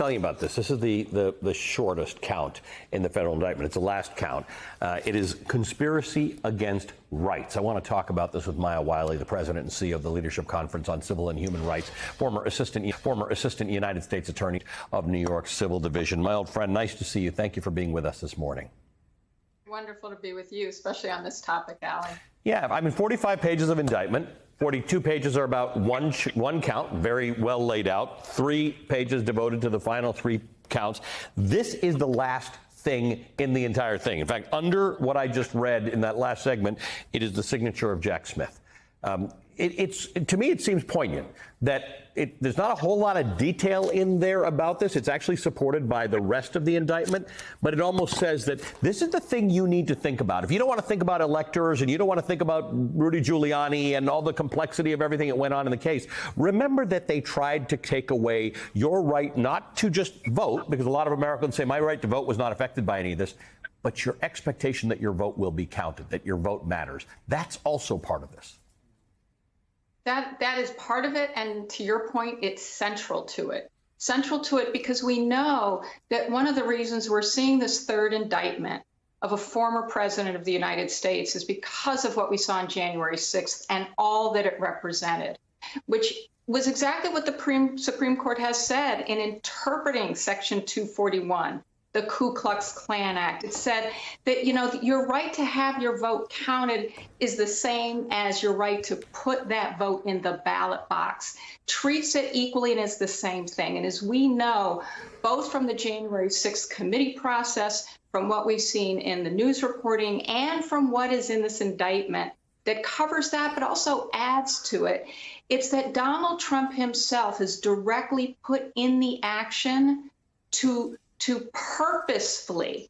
telling you about this. This is the shortest count in the federal indictment. It's the last count. It is conspiracy against rights. I want to talk about this with Maya Wiley, the president and CEO of the Leadership Conference on Civil and Human Rights, former assistant United States Attorney of New York's Civil Division. My old friend, nice to see you. Thank you for being with us this morning. Wonderful to be with you, especially on this topic, Ali. Yeah, I mean, 45 pages of indictment. 42 pages are about one count, very well laid out. 3 pages devoted to the final 3 counts. This is the last thing in the entire thing. In fact, under what I just read in that last segment, it is the signature of Jack Smith. To me, it seems poignant that there's not a whole lot of detail in there about this. It's actually supported by the rest of the indictment, but it almost says that this is the thing you need to think about. If you don't want to think about electors and you don't want to think about Rudy Giuliani and all the complexity of everything that went on in the case, remember that they tried to take away your right not to just vote, because a lot of Americans say my right to vote was not affected by any of this, but your expectation that your vote will be counted, that your vote matters. That's also part of this. That is part of it, and to your point, it's central to it. Central to it because we know that one of the reasons we're seeing this third indictment of a former president of the United States is because of what we saw on January 6th and all that it represented, which was exactly what the Supreme Court has said in interpreting Section 241. The Ku Klux Klan Act. It said that, your right to have your vote counted is the same as your right to put that vote in the ballot box. Treats it equally and is the same thing. And as we know, both from the January 6th committee process, from what we've seen in the news reporting, and from what is in this indictment that covers that, but also adds to it, it's that Donald Trump himself has directly put in the action to purposefully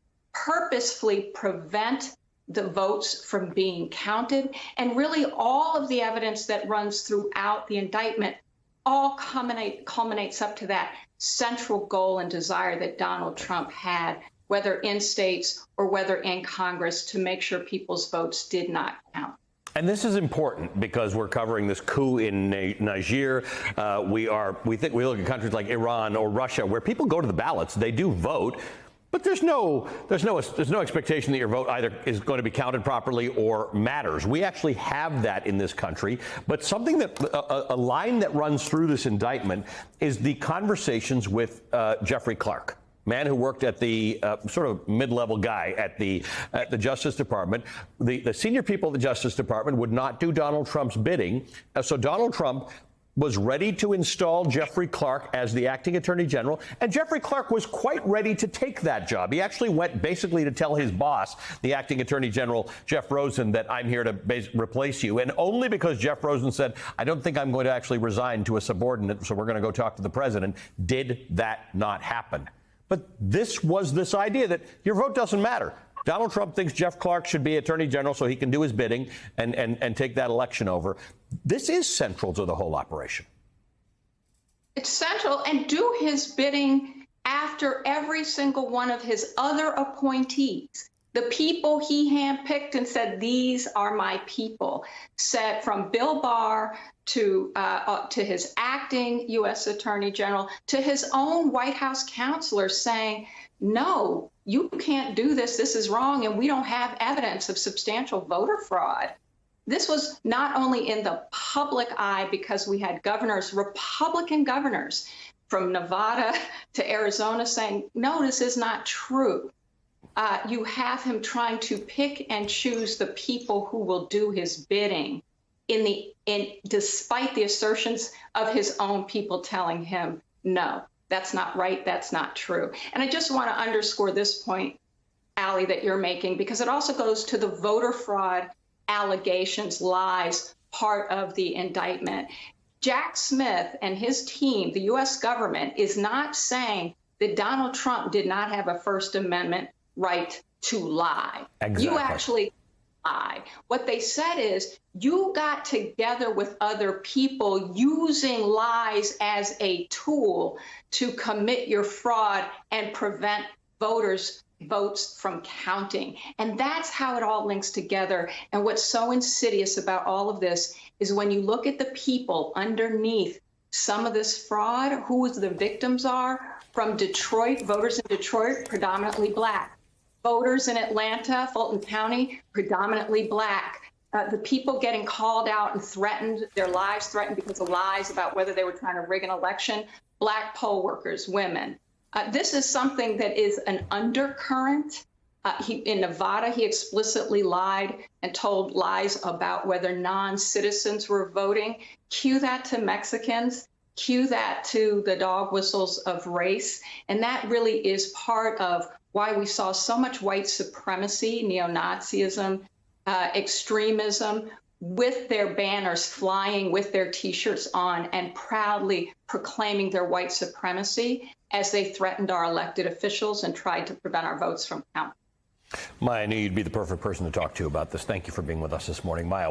prevent the votes from being counted. And really all of the evidence that runs throughout the indictment all culminates up to that central goal and desire that Donald Trump had, whether in states or whether in Congress, to make sure people's votes did not count. And this is important because we're covering this coup in Niger. We look at countries like Iran or Russia, where people go to the ballots, they do vote, but there's no expectation that your vote either is going to be counted properly or matters. We actually have that in this country. But something that a line that runs through this indictment is the conversations with Jeffrey Clark, man who worked at the sort of mid-level guy at the Justice Department. The senior people at the Justice Department would not do Donald Trump's bidding. So Donald Trump was ready to install Jeffrey Clark as the acting attorney general. And Jeffrey Clark was quite ready to take that job. He actually went basically to tell his boss, the acting attorney general, Jeff Rosen, that I'm here to replace you. And only because Jeff Rosen said, I don't think I'm going to actually resign to a subordinate, so we're going to go talk to the president, did that not happen. But this was this idea that your vote doesn't matter. Donald Trump thinks Jeff Clark should be attorney general so he can do his bidding and take that election over. This is central to the whole operation. It's central, and do his bidding after every single one of his other appointees. The people he handpicked and said, these are my people, said from Bill Barr to his acting U.S. Attorney General, to his own White House counselors saying, no, you can't do this. This is wrong. And we don't have evidence of substantial voter fraud. This was not only in the public eye because we had governors, Republican governors from Nevada to Arizona saying, no, this is not true. You have him trying to pick and choose the people who will do his bidding despite the assertions of his own people telling him, no, that's not right, that's not true. And I just want to underscore this point, Ali, that you're making, because it also goes to the voter fraud allegations, lies, part of the indictment. Jack Smith and his team, the U.S. government, is not saying that Donald Trump did not have a First Amendment right to lie. Exactly. You actually lie. What they said is you got together with other people using lies as a tool to commit your fraud and prevent votes from counting. And that's how it all links together. And what's so insidious about all of this is when you look at the people underneath some of this fraud, who the victims are. From Detroit, voters in Detroit, predominantly Black. Voters in Atlanta, Fulton County, predominantly Black. The people getting called out and threatened, their lives threatened because of lies about whether they were trying to rig an election, Black poll workers, women. This is something that is an undercurrent. In Nevada, he explicitly lied and told lies about whether non-citizens were voting. Cue that to Mexicans. Cue that to the dog whistles of race. And that really is part of why we saw so much white supremacy, neo-Nazism, extremism, with their banners flying, with their T-shirts on, and proudly proclaiming their white supremacy as they threatened our elected officials and tried to prevent our votes from counting. Maya, I knew you'd be the perfect person to talk to about this. Thank you for being with us this morning, Maya.